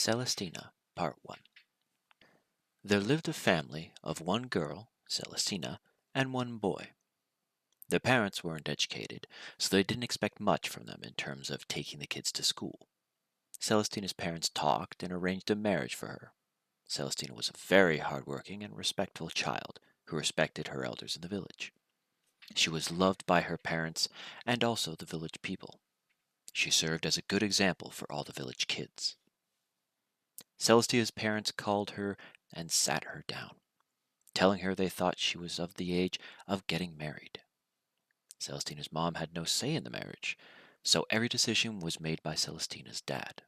Celestina, Part 1. There lived a family of one girl, Celestina, and one boy. Their parents weren't educated, so they didn't expect much from them in terms of taking the kids to school. Celestina's parents talked and arranged a marriage for her. Celestina was a very hardworking and respectful child who respected her elders in the village. She was loved by her parents and also the village people. She served as a good example for all the village kids. Celestina's parents called her and sat her down, telling her they thought she was of the age of getting married. Celestina's mom had no say in the marriage, so every decision was made by Celestina's dad.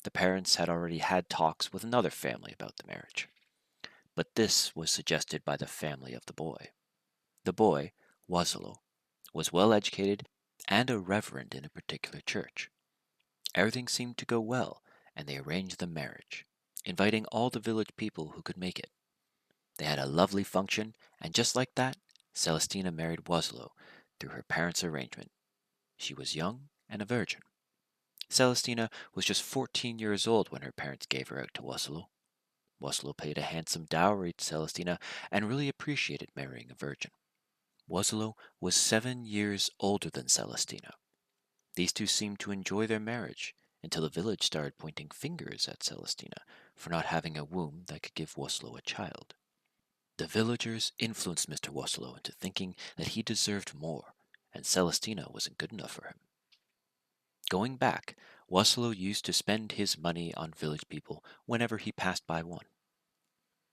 The parents had already had talks with another family about the marriage, but this was suggested by the family of the boy. The boy, Wazalo, was well educated and a reverend in a particular church. Everything seemed to go well, and they arranged the marriage, inviting all the village people who could make it. They had a lovely function, and just like that, Celestina married Wazlo through her parents' arrangement. She was young and a virgin. Celestina was just 14 years old when her parents gave her out to Wazlo. Wazlo paid a handsome dowry to Celestina and really appreciated marrying a virgin. Wazlo was 7 years older than Celestina. These two seemed to enjoy their marriage until the village started pointing fingers at Celestina for not having a womb that could give Wazlo a child. The villagers influenced Mr. Wasselo into thinking that he deserved more, and Celestina wasn't good enough for him. Going back, Wasselo used to spend his money on village people whenever he passed by one.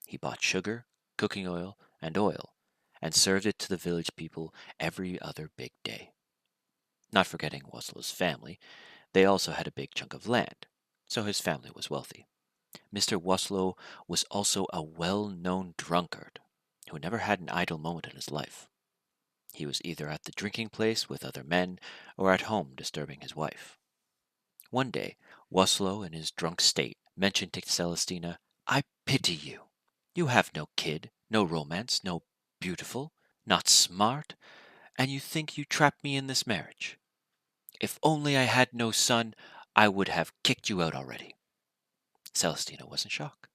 He bought sugar, cooking oil, and served it to the village people every other big day. Not forgetting Wasselo's family, they also had a big chunk of land, so his family was wealthy. Mr. Wasselo was also a well-known drunkard who never had an idle moment in his life. He was either at the drinking place with other men or at home disturbing his wife. One day, Wasselo, in his drunk state, mentioned to Celestina, "I pity you. You have no kid, no romance, no beautiful, not smart, and you think you trapped me in this marriage. If only I had no son, I would have kicked you out already." Celestina was in shock,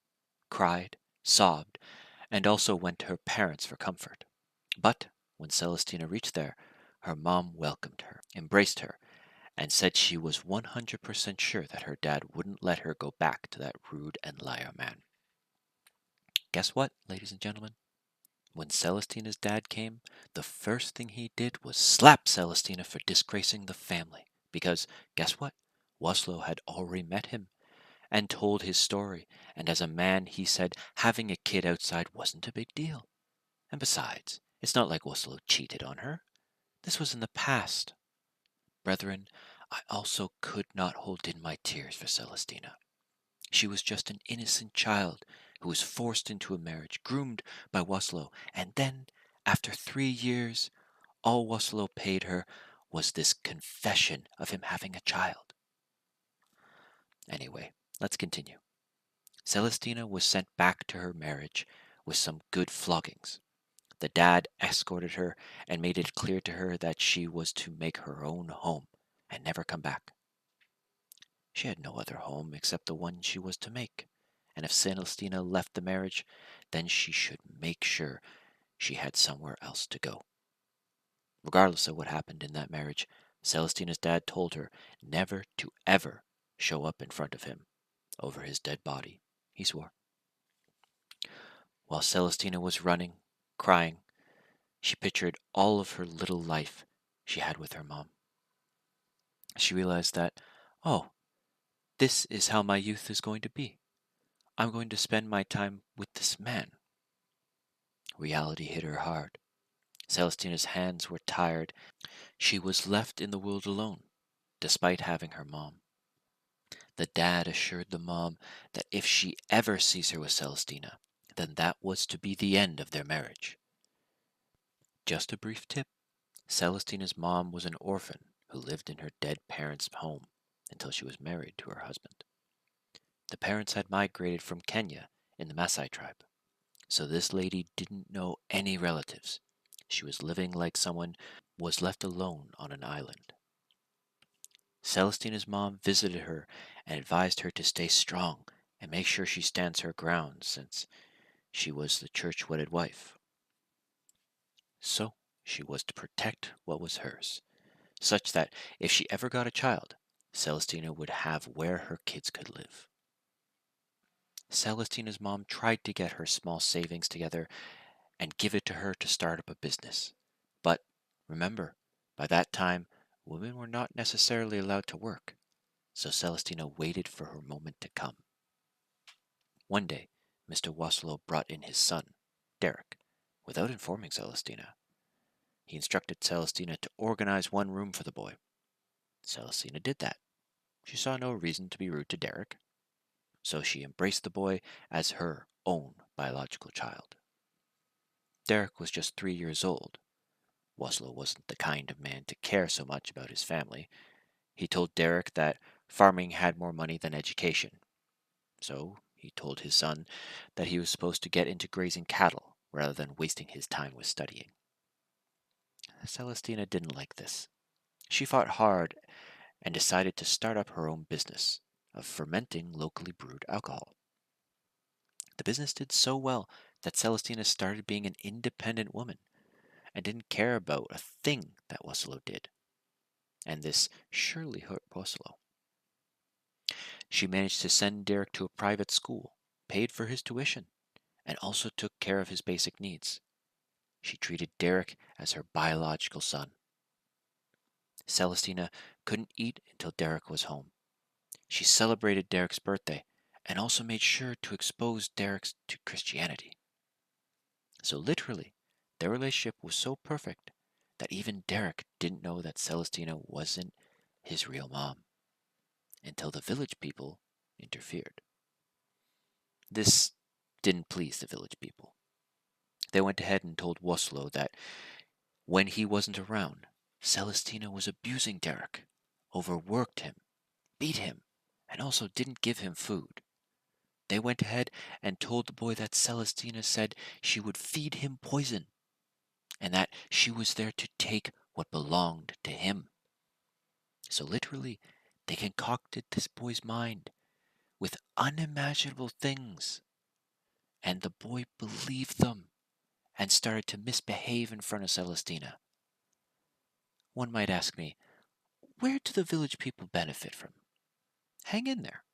cried, sobbed, and also went to her parents for comfort. But when Celestina reached there, her mom welcomed her, embraced her, and said she was 100% sure that her dad wouldn't let her go back to that rude and liar man. Guess what, ladies and gentlemen? When Celestina's dad came, the first thing he did was slap Celestina for disgracing the family. Because, guess what? Waslow had already met him and told his story, and as a man, he said having a kid outside wasn't a big deal. And besides, it's not like Waslow cheated on her. This was in the past. Brethren, I also could not hold in my tears for Celestina. She was just an innocent child who was forced into a marriage groomed by Waslow, and then, after 3 years, all Waslow paid her was this confession of him having a child. Anyway, let's continue. Celestina was sent back to her marriage with some good floggings. The dad escorted her and made it clear to her that she was to make her own home and never come back. She had no other home except the one she was to make, and if Celestina left the marriage, then she should make sure she had somewhere else to go. Regardless of what happened in that marriage, Celestina's dad told her never to ever show up in front of him over his dead body, he swore. While Celestina was running, crying, she pictured all of her little life she had with her mom. She realized that, oh, this is how my youth is going to be. I'm going to spend my time with this man. Reality hit her hard. Celestina's hands were tired. She was left in the world alone, despite having her mom. The dad assured the mom that if she ever sees her with Celestina, then that was to be the end of their marriage. Just a brief tip. Celestina's mom was an orphan who lived in her dead parents' home until she was married to her husband. The parents had migrated from Kenya in the Maasai tribe, so this lady didn't know any relatives. She was living like someone was left alone on an island. Celestina's mom visited her and advised her to stay strong and make sure she stands her ground since she was the church wedded wife. So she was to protect what was hers, such that if she ever got a child, Celestina would have where her kids could live. Celestina's mom tried to get her small savings together and give it to her to start up a business. But remember, by that time, women were not necessarily allowed to work, so Celestina waited for her moment to come. One day, Mr. Waslow brought in his son, Derek, without informing Celestina. He instructed Celestina to organize one room for the boy. Celestina did that. She saw no reason to be rude to Derek, so she embraced the boy as her own biological child. Derek was just 3 years old. Waslow wasn't the kind of man to care so much about his family. He told Derek that farming had more money than education, so he told his son that he was supposed to get into grazing cattle rather than wasting his time with studying. Celestina didn't like this. She fought hard and decided to start up her own business of fermenting locally brewed alcohol. The business did so well that Celestina started being an independent woman and didn't care about a thing that Waslow did. And this surely hurt Waslow. She managed to send Derek to a private school, paid for his tuition, and also took care of his basic needs. She treated Derek as her biological son. Celestina couldn't eat until Derek was home. She celebrated Derek's birthday and also made sure to expose Derek to Christianity. So literally, their relationship was so perfect that even Derek didn't know that Celestina wasn't his real mom until the village people interfered. This didn't please the village people. They went ahead and told Waslow that when he wasn't around, Celestina was abusing Derek, overworked him, beat him, and also didn't give him food. They went ahead and told the boy that Celestina said she would feed him poison, and that she was there to take what belonged to him. So literally, they concocted this boy's mind with unimaginable things, and the boy believed them and started to misbehave in front of Celestina. One might ask me, where do the village people benefit from? Hang in there.